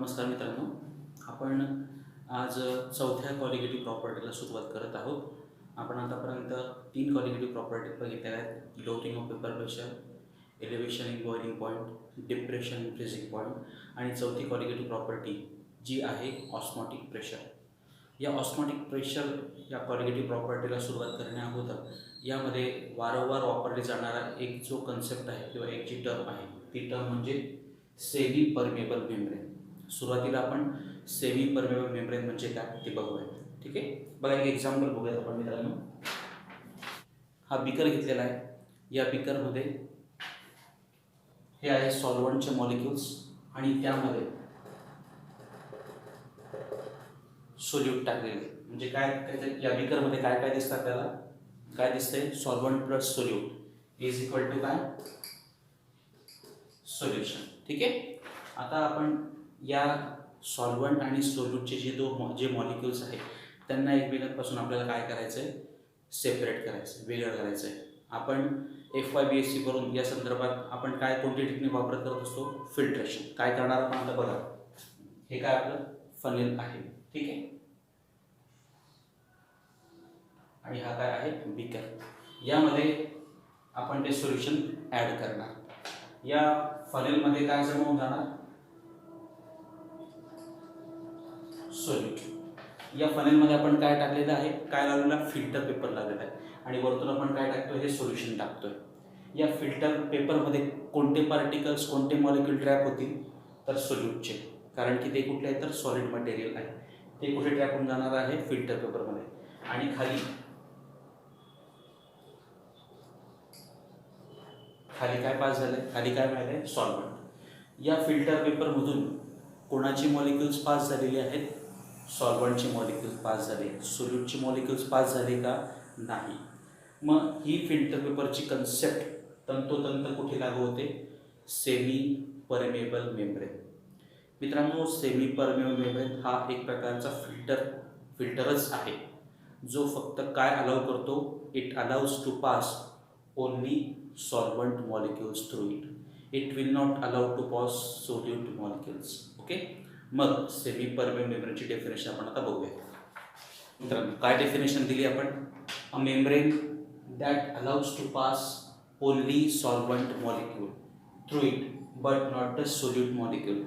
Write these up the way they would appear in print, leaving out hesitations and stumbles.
नमस्कार मित्रांनो, आपण आज चौथ्या कॉलिगेटिव्ह प्रॉपर्टीला सुरुवात करत आहोत. आपण आतापर्यंत 3 कॉलिगेटिव्ह प्रॉपर्टी बघितलेल्या आहेत. Loading of paper pressure, elevation in boiling point, depression in freezing point आणि चौथी कॉलिगेटिव्ह प्रॉपर्टी जी आहे ऑस्मॉटिक प्रेशर. या ऑस्मॉटिक प्रेशर या कॉलिगेटिव्ह प्रॉपर्टीला सुरुवात करण्याअगोदर यामध्ये वारंवार वापरली जाणारा एक जो कन्सेप्ट आहे किंवा एक जी टर्म आहे ती टर्म म्हणजे सेमी परमेबल मेम्ब्रेन. सुरुवातीला आपण सेमी परमेबल मेम्ब्रेन म्हणजे काय ते बघूया. ठीक आहे, बघा एक एक्झाम्पल बघूयात आपण मित्रांनो. हा बीकर घेतलेला आहे. या बीकरमध्ये हे आहे सॉल्व्हंटचे मॉलिक्युल्स आणि त्यामध्ये सोल्यूट टाकलेले. म्हणजे काय या बीकरमध्ये काय काय दिसतं आपल्याला? काय दिसतंय? Solvent plus solute is equal to काय? सोल्युशन. ठीक आहे, आता आपण या सॉल्व्हंट आणि सोल्यूटचे जे मॉलिक्युल्स आहेत त्यांना एकमेकांपासून आपल्याला काय करायचं आहे? सेपरेट करायचं आहे, वेगळं करायचं आहे. आपण FYBSc करून या संदर्भात आपण काय कोणती टेक्निक वापरत करत असतो? फिल्ट्रेशन. काय करणार आपण आता बघा. हे काय आपलं फनेल आहे. ठीक आहे, आणि हा काय आहे? बीकर. यामध्ये आपण ते सोल्युशन ॲड करणार. या फनेलमध्ये काय जमा होऊन जाणार? सोल्यूट. या फनेलमध्ये आपण काय टाकलेलं आहे? काय लावलेला? फिल्टर पेपर लावलेला आहे आणि वरतून आपण काय टाकतोय? हे सोल्युशन टाकतोय. या फिल्टर पेपरमध्ये कोणते पार्टिकल्स, कोणते मॉलिक्यूल ट्रॅप होतील? तर सोल्यूटचे, कारण की ते कुठले आहे? तर सॉलिड मटेरियल आहे. ते कुठे ट्रॅप होऊन जाणार आहे? फिल्टर पेपरमध्ये. आणि खाली काय पास झालंय? खाली काय मिळालंय? सॉल्व्हंट. या फिल्टर पेपरमधून कोणाची मॉलिक्युल्स पास झालेली आहेत? सॉल्व्हंटची मॉलिक्युल्स पास झाले. सोल्यूटची मॉलिक्युल्स पास झाले का? नाही. मग ही फिल्टर पेपरची कन्सेप्ट तंतोतंत कुठे लागू होते? Semi permeable membrane. मित्रांनो, सेमी परमेबल मेम्ब्रेन हा एक प्रकारचा फिल्टरच आहे जो फक्त काय अलाउ करतो? It allows to pass only solvent molecules through it. It will not allow to pass solute molecules. Okay, मग सेमी परमेबल मेम्ब्रेनची डेफिनेशन आपण आता बघूया. मित्रांनो, काय डेफिनेशन दिली आपण? A membrane that allows to pass only solvent molecule through it but not the solute molecule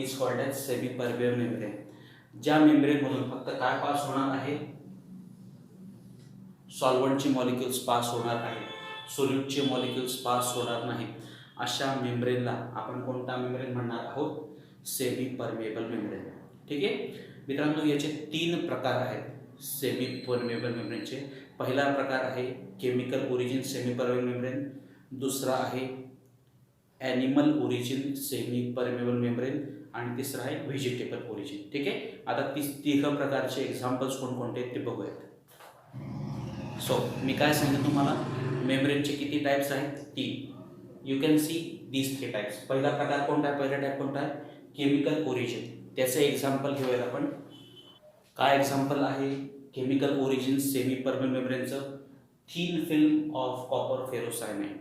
is called as semi permeable membrane. ज्या मेम्ब्रेनमधून फक्त काय पास होणार आहे? सॉल्वंटची मॉलिक्युल्स पास होणार आहे, सोल्यूटचे मॉलिक्युल्स पास होणार नाहीत. अशा मेम्ब्रेनला आपण कोणता मेम्ब्रेन म्हणणार आहोत? Semi permeable membrane. ठीक आहे मित्रांनो, याचे 3 प्रकार आहेत सेमी परमेबल मेम्ब्रेनचे. पहिला प्रकार आहे chemical origin semi permeable membrane. दुसरा आहे animal origin semi permeable membrane आणि तिसरा आहे व्हेजिटेबल ओरिजिन. ठीक आहे, आता 3 प्रकारचे एक्झाम्पल्स कोणकोणते आहेत ते बघूयात. सो मी काय सांगितलं तुम्हाला? मेम्ब्रेनचे किती टाइप्स आहेत? 3. You can see these 3 types. पहिला प्रकार कोणता आहे? पहिला टाइप कोणता आहे? Chemical origin. त्याचं एक्झाम्पल घेऊयात आपण. काय एक्झाम्पल आहे केमिकल ओरिजिन सेमी परमेबल मेम्ब्रेनचं? Thin film of copper ferrocyanide.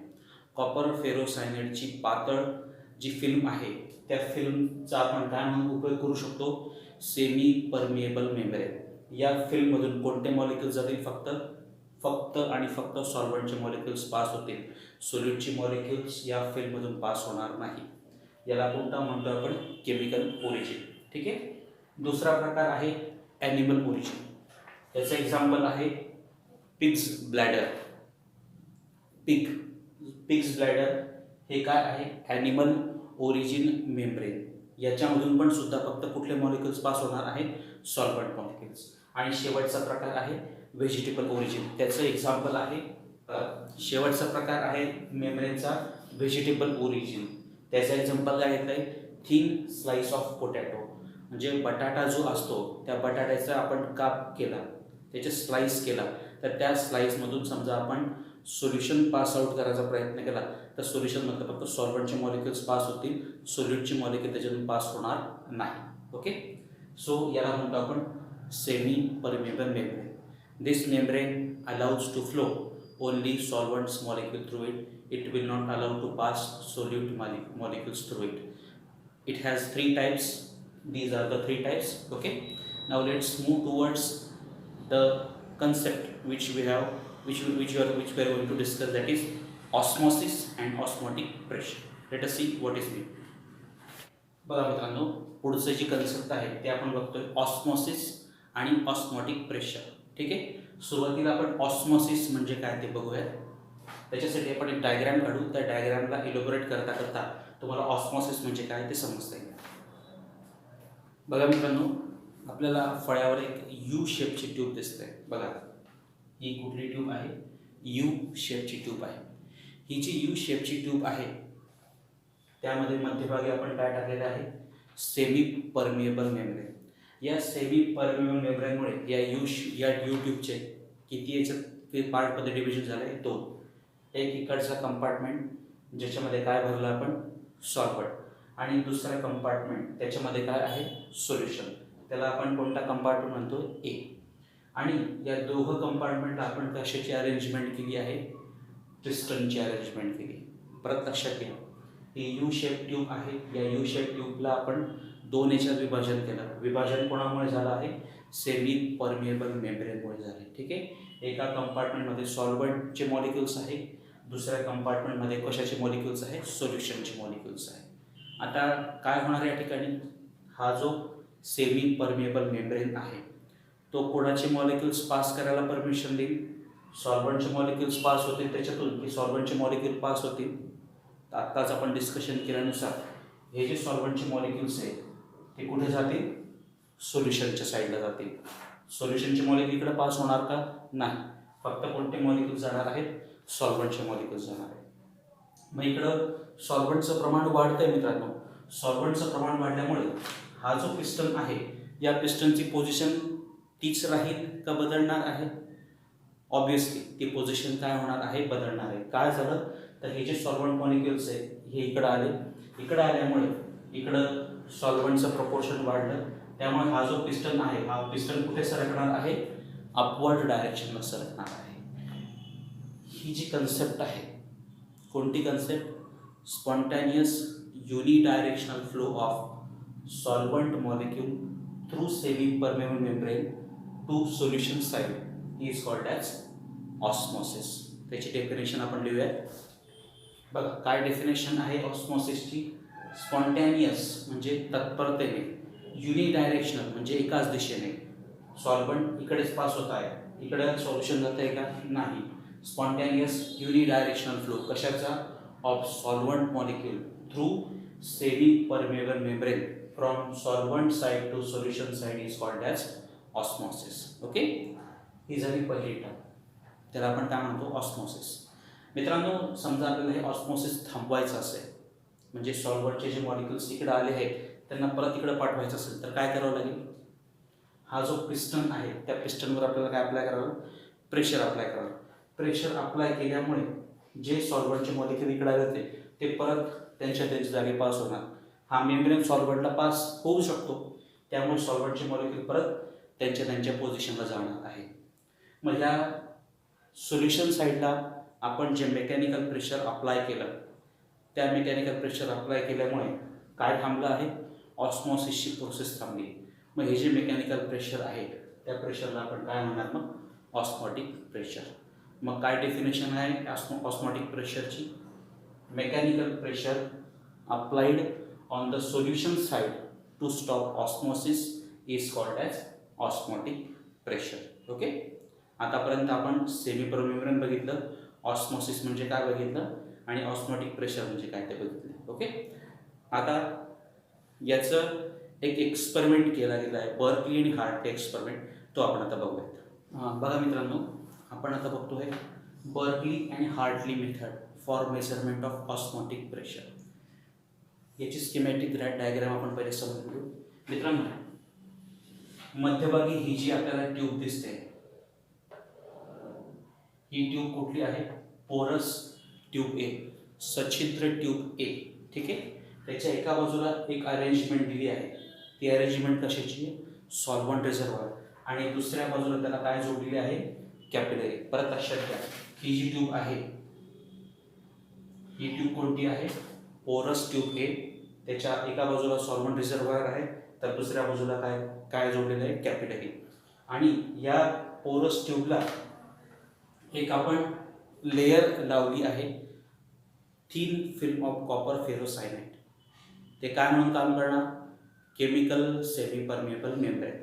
Copper फेरोसायनाइडची पातळ जी फिल्म आहे त्या फिल्मचा आपण काय म्हणून उपयोग करू शकतो? Semi permeable membrane. या फिल्ममधून कोणते मॉलिक्यूल जातील? फक्त आणि फक्त सॉल्व्हंटचे मॉलिक्युल्स पास होतील. सोल्यूटची मॉलिक्युल्स या फिल्ममधून पास होणार नाही. याला कोणता म्हणतो आपण? Chemical origin. ठीक आहे. दुसरा प्रकार आहे ॲनिमल ओरिजिन. याचं एक्झाम्पल आहे पिग्स ब्लॅडर. पिग्स ब्लॅडर हे काय आहे? Animal origin membrane. याच्यामधून पण सुद्धा फक्त कुठले मॉलिक्युल्स पास होणार आहेत? Solvent molecules. आणि शेवटचा प्रकार आहे व्हेजिटेबल ओरिजिन. त्याचं एक्झाम्पल आहे शेवटचा प्रकार आहे मेम्ब्रेनचा व्हेजिटेबल ओरिजिन. त्याचं एक्झाम्पल काय घेतलं आहे? Thin slice of potato. म्हणजे बटाटा जो असतो त्या बटाट्याचा आपण काप केला, त्याचे स्लाइस केला, तर त्या स्लाइसमधून समजा आपण सोल्युशन पास आउट करायचा प्रयत्न केला तर सोल्युशनमधलं फक्त सॉल्व्हंटचे मॉलिक्युल्स पास होतील, सोल्यूटची मॉलिक्युल त्याच्यातून पास होणार नाही. ओके, सो याला म्हणतो आपण semi permeable membrane. This membrane allows to flow only solvents molecule through it. It will not allow to pass solute molecules through it. It has 3 types: These are the three types. Okay, now let's move towards the concept which we have, which we are going to discuss, that is osmosis and osmotic pressure. Let us see what is mean. बघा मित्रांनो, पुढचं जी concept आहे ते आपण बघतोय osmosis आणि osmotic pressure. ठीक आहे, सुरुवातीला आपण ऑस्मोसिस म्हणजे काय ते बघूया. त्याच्यासाठी आपण एक डायग्राम काढू. त्या डायग्रामला इलोबरेट करता करता तुम्हाला ऑस्मोसिस म्हणजे काय ते समजता येईल. बघा मित्रांनो, आपल्याला फळ्यावर एक यू शेपची ट्यूब दिसते. बघा, ही कुठली ट्यूब आहे? यू शेपची ट्यूब आहे. ही जी यू शेपची ट्यूब आहे त्यामध्ये मध्यभागी आपण काय टाकलेलं आहे? Semi permeable membrane. या सेमी परमिएबल मेम्ब्रेनमुळे या यू ट्यूबचे किती याच्यात पार्टमध्ये डिव्हिजन झालं आहे? 2. एक इकडचा कंपार्टमेंट ज्याच्यामध्ये काय भरलं आपण? सॉल्व्हंट. आणि दुसरा कंपार्टमेंट त्याच्यामध्ये काय आहे? सोल्युशन. त्याला आपण कोणता कंपार्टमेंट म्हणतो? ए. आणि या दोघं कंपार्टमेंटला आपण कशाची अरेंजमेंट केली आहे? पिस्टनची अरेंजमेंट केली. परत लक्षात घ्या, ही यू शेप ट्यूब आहे. या यू शेप ट्यूबला आपण 2 याच्यात विभाजन केलं. विभाजन कोणामुळे झालं आहे? सेमी परमिएबल मेम्ब्रेनमुळे झाले. ठीक आहे, एका कंपार्टमेंटमध्ये सॉल्व्हंटचे मॉलिक्युल्स आहे, दुसऱ्या कंपार्टमेंटमध्ये कशाचे मॉलिक्युल्स आहे? सोल्युशनचे मॉलिक्युल्स आहे. आता काय होणार या ठिकाणी? हा जो सेमी परमिएबल मेम्ब्रेन आहे तो कोणाचे मॉलिक्युल्स पास करायला परमिशन देईल? सॉल्व्हंटचे मॉलिक्युल्स पास होतील त्याच्यातून, की सॉल्व्हंटचे मॉलिक्युल पास होतील? तर आत्ताच आपण डिस्कशन केल्यानुसार हे जे सॉल्व्हंटचे मॉलिक्युल्स आहेत ते कुठे जातील? सोल्युशनच्या साईडला जातील. सोल्युशनचे मॉलिक्युल इकडे पास होणार का? नाही. फक्त कोणते मॉलिक्युल जाणार आहेत? सॉल्व्हंटचे मॉलिक्युल्स जाणार आहेत. मग इकडं सॉल्व्हंटचं प्रमाण वाढतंय मित्रांनो. सॉल्व्हंटचं प्रमाण वाढल्यामुळे हा जो पिस्टन आहे या पिस्टनची पोझिशन तीच राहील का बदलणार आहे? ऑब्विसली ती पोझिशन काय होणार आहे? बदलणार आहे. काय झालं तर हे जे सॉल्व्हंट मॉलिक्युल्स आहेत हे इकडं आले. इकडं आल्यामुळे इकडं सॉल्व्हंटचं प्रपोर्शन वाढलं. त्यामुळे हा जो पिस्टन आहे हा पिस्टन कुठे सरकणार आहे? अपवर्ड डायरेक्शनला सरकणार आहे. ही जी कन्सेप्ट आहे, कोणती concept? Spontaneous unidirectional flow of solvent molecule through semi permeable membrane to solution side is called as osmosis. त्याची डेफिनेशन आपण लिहूया. बघा काय डेफिनेशन आहे ऑस्मोसिसची? स्पॉन्टॅनियस म्हणजे तत्परतेने, युनिडायरेक्शनल म्हणजे एकाच दिशेने. सॉल्व्हंट इकडेच पास होत आहे, इकडे सोल्युशन जात आहे का? नाही. स्पॉन्टॅनियस युनिडायरेक्शनल फ्लो कशाचा? Of solvent molecule through semi permeable membrane from solvent side to solution side is called as osmosis. Okay, ही झाली पहिली टर्म. त्याला आपण काय म्हणतो? ऑस्मोसिस. मित्रांनो, समजा आपल्याला हे ऑस्मोसिस थांबवायचं असेल, म्हणजे सॉल्व्हंटचे जे मॉलिक्युल्स इकडे आले आहेत त्यांना परत इकडे पाठवायचं असेल तर काय करावं लागेल? हा जो पिस्टन आहे त्या पिस्टनवर आपल्याला काय अप्लाय करावं? प्रेशर अप्लाय करावं. प्रेशर अप्लाय केल्यामुळे जे सॉल्व्हंटचे मॉलिक्युल इकडे आले होते ते परत त्यांच्या जागी पास होणार. हा मेम्ब्रेन सॉल्व्हंटला पास होऊ शकतो, त्यामुळे सॉल्व्हंटचे मॉलिक्युल परत त्यांच्या पोझिशनला जाणार आहे. मग ह्या सोल्युशन साईडला आपण जे मेकॅनिकल प्रेशर अप्लाय केलं त्या मेकॅनिकल प्रेशर अप्लाय केल्यामुळे काय थांबलं आहे? ऑस्मोसिसची प्रोसेस थांबली. मग हे जे मेकॅनिकल प्रेशर आहे त्या प्रेशरला आपण काय म्हणणार? मग ऑस्मोटिक प्रेशर. मग काय डेफिनेशन आहे ऑस्मोटिक प्रेशरची? Mechanical pressure applied on the solution side to stop osmosis is called as osmotic pressure. Okay, आतापर्यंत आपण सेमी परमिएबल बघितलं, ऑस्मोसिस म्हणजे काय बघितलं, आणि ऑस्मोटिक प्रेशर म्हणजे काय ते बघितलं. ओके, आता याचं एक एक्सपेरिमेंट केला गेला आहे, बर्कली आणि हार्टले एक्सपेरिमेंट, तो आपण आता बघूयात. बघा मित्रांनो, आपण आता बघतोय बर्कली आणि Hartley method for measurement of osmotic pressure. याची स्कीमॅटिक डायग्राम आपण पहिले समजून घेऊ. मित्रांनो, मध्यभागी ही जी आपल्याला ट्यूब दिसते ही ट्यूब कुठली आहे? पोरस ट्यूब ए, सच्छिद्र ट्यूब ए. ठीक आहे, त्याच्या एका बाजूला एक अरेंजमेंट दिली आहे. ती अरेंजमेंट कशाची? सॉल्व्हंट रिझर्व्हॉयर. आणि दुसऱ्या बाजूला त्याला काय जोडलेले आहे? कॅपिलरी. परत लक्षात घ्या, ही जी ट्यूब आहे ही ट्यूब कोणती आहे? पोरस ट्यूब ए. त्याच्या एका बाजूला सॉल्व्हंट रिझर्व्हॉयर आहे तर दुसऱ्या बाजूला काय काय जोडलेलं आहे, कॅपिलरी. आणि या पोरस ट्यूबला एक आपण लेयर लावली आहे, थिन फिल्म ऑफ कॉपर फेरोसायनाइड. ते काय म्हणून काम करणार, केमिकल सेमी परमेबल मेम्ब्रेन.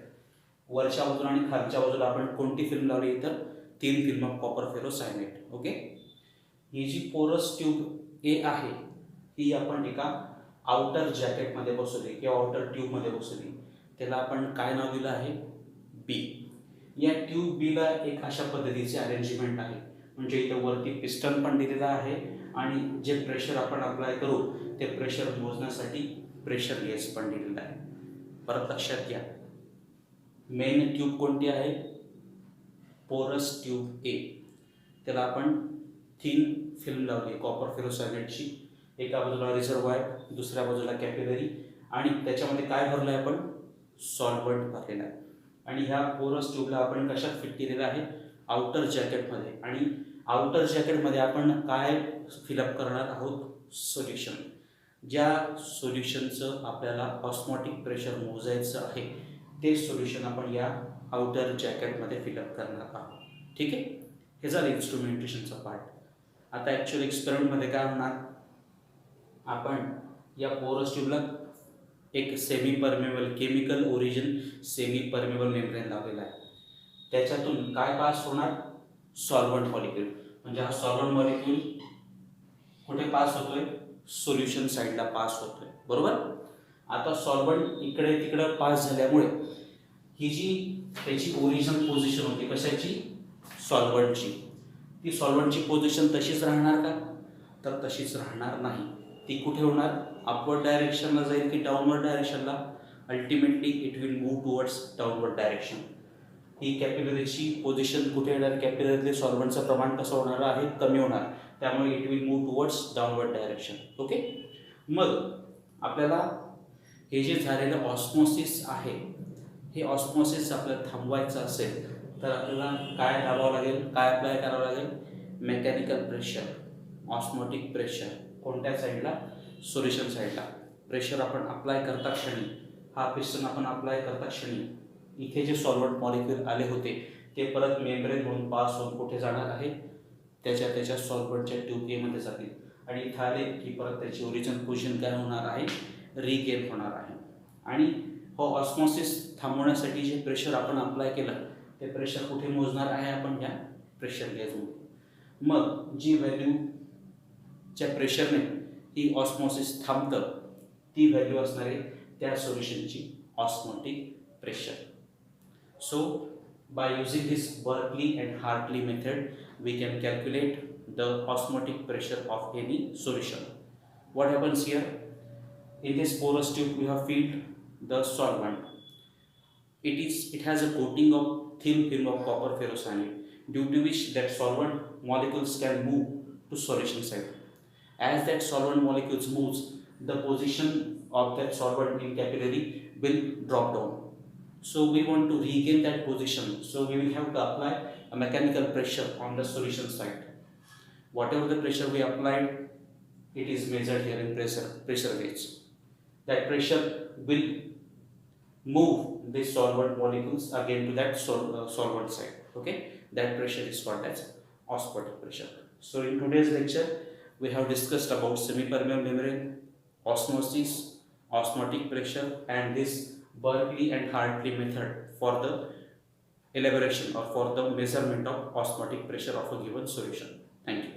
वरच्या बाजूला आणि खालच्या बाजूला आपण कोणती फिल्म लावली, तर thin film of copper ferrocyanide. Okay. ही जी पोरस ट्यूब ए आहे ही आपण एका आउटर जॅकेटमध्ये बसवली किंवा आउटर ट्यूबमध्ये बसवली. त्याला आपण काय नाव दिलं आहे, बी. या ट्यूब बीला एक अशा पद्धतीचे अरेंजमेंट आहे, म्हणजे इथं वरती पिस्टन पण दिलेला आहे आणि जे प्रेशर आपण अप्लाय करू ते प्रेशर मोजण्यासाठी प्रेशर गेज पण दिलेला आहे. परत लक्षात घ्या, मेन ट्यूब कोणती आहे, पोरस ट्यूब ए. त्याला आपण थिन फिल्म लावली कॉपर फेरोसायनाइडची. एका बाजूला रिझर्वायर, दुसऱ्या बाजूला कॅपिलरी, आणि त्याच्यामध्ये काय भरलं आहे, आपण सॉल्व्हंट भरलेला आहे. आणि ह्या पोरस ट्यूबला आपण कशात फिट केलेलं आहे, आउटर जॅकेटमध्ये. आणि आउटर जॅकेटमध्ये आपण काय फिलअप करणार आहोत, सोल्युशन. ज्या सोल्युशनचं आपल्याला ऑस्मॉटिक प्रेशर मोजायचं आहे ते सोल्युशन आपण या आउटर जॅकेटमध्ये फिलअप करणार आहोत. ठीक आहे. हे झालं इन्स्ट्रुमेंटेशनचा पार्ट. आता ॲक्च्युअल एक्सपेरिमेंटमध्ये काय होणार, आपण या पोरस ट्यूबला एक semi permeable chemical origin semi permeable membrane लावलेला आहे. त्याच्यातून काय पास होणार, सॉल्व्हंट मॉलिक्यूल. म्हणजे हा सॉल्व्हंट मॉलिक्यूल कुठे पास होतोय, सोल्युशन साईडला पास होतोय. बरोबर. आता सॉल्व्हंट इकडे तिकडे पास झाल्यामुळे ही जी त्याची ओरिजिनल पोझिशन होती कशाची, सॉल्व्हंटची, ती सॉल्व्हंटची पोझिशन तशीच राहणार का, तर तशीच राहणार नाही. ती कुठे होणार, अपवर्ड डायरेक्शनला जाईल की डाऊनवर्ड डायरेक्शनला, ultimately it will move towards downward direction. ही कॅपिलरीची पोझिशन कुठे येणार, कॅपिलरीतले सॉल्व्हंटचं प्रमाण कसं होणार आहे, कमी होणार. त्यामुळे it will move towards downward direction. Okay. मग आपल्याला हे जे झालेलं ऑस्मोसिस आहे, हे ऑस्मोसिस आपल्याला थांबवायचं असेल तर आपल्याला काय लावावं लागेल, काय अप्लाय करावं लागेल, मेकॅनिकल प्रेशर, ऑस्मोटिक प्रेशर. कोणत्या साईडला, सोल्युशन साईडला. प्रेशर आपण अप्लाय करता क्षणी, हा पिस्टन आपण अप्लाय करता क्षणी इथे जे सॉल्व्हंट मॉलिक्यूल आले होते ते परत मेम्ब्रेन म्हणून पास होऊन कुठे जाणार आहे, त्याच्या सॉल्व्हंटच्या ट्यूब एमध्ये जातील. आणि इथं आले की परत त्याची ओरिजिनल पोझिशन काय होणार आहे, रिगेन होणार आहे. आणि हो ऑस्मोसिस थांबवण्यासाठी जे प्रेशर आपण अप्लाय केलं ते प्रेशर कुठे मोजणार आहे, आपण या प्रेशर गेजमध्ये. मग जी व्हॅल्यूच्या प्रेशरने ही ऑस्मोसिस थांबतं ती व्हॅल्यू असणार आहे त्या सोल्युशनची osmotic pressure. So by using this Berkeley and Hartley method we can calculate the osmotic pressure of any solution. What happens here, in this porous tube we have filled the solvent. It has a coating of thin film of copper ferrocyanide due to which that solvent molecules can move to solution side. As that solvent molecules moves, the position of that solvent in capillary will drop down. So we want to regain that position. So we will have to apply a mechanical pressure on the solution side. Whatever the pressure we applied, it is measured here in pressure gauge. That pressure will move the solvent molecules again to that solvent side. Okay, that pressure is called as osmotic pressure. So in today's lecture, we have discussed about semi-permeable membrane, osmosis, osmotic pressure, and this Berkeley and Hartley method for the elaboration or for the measurement of osmotic pressure of a given solution. Thank you.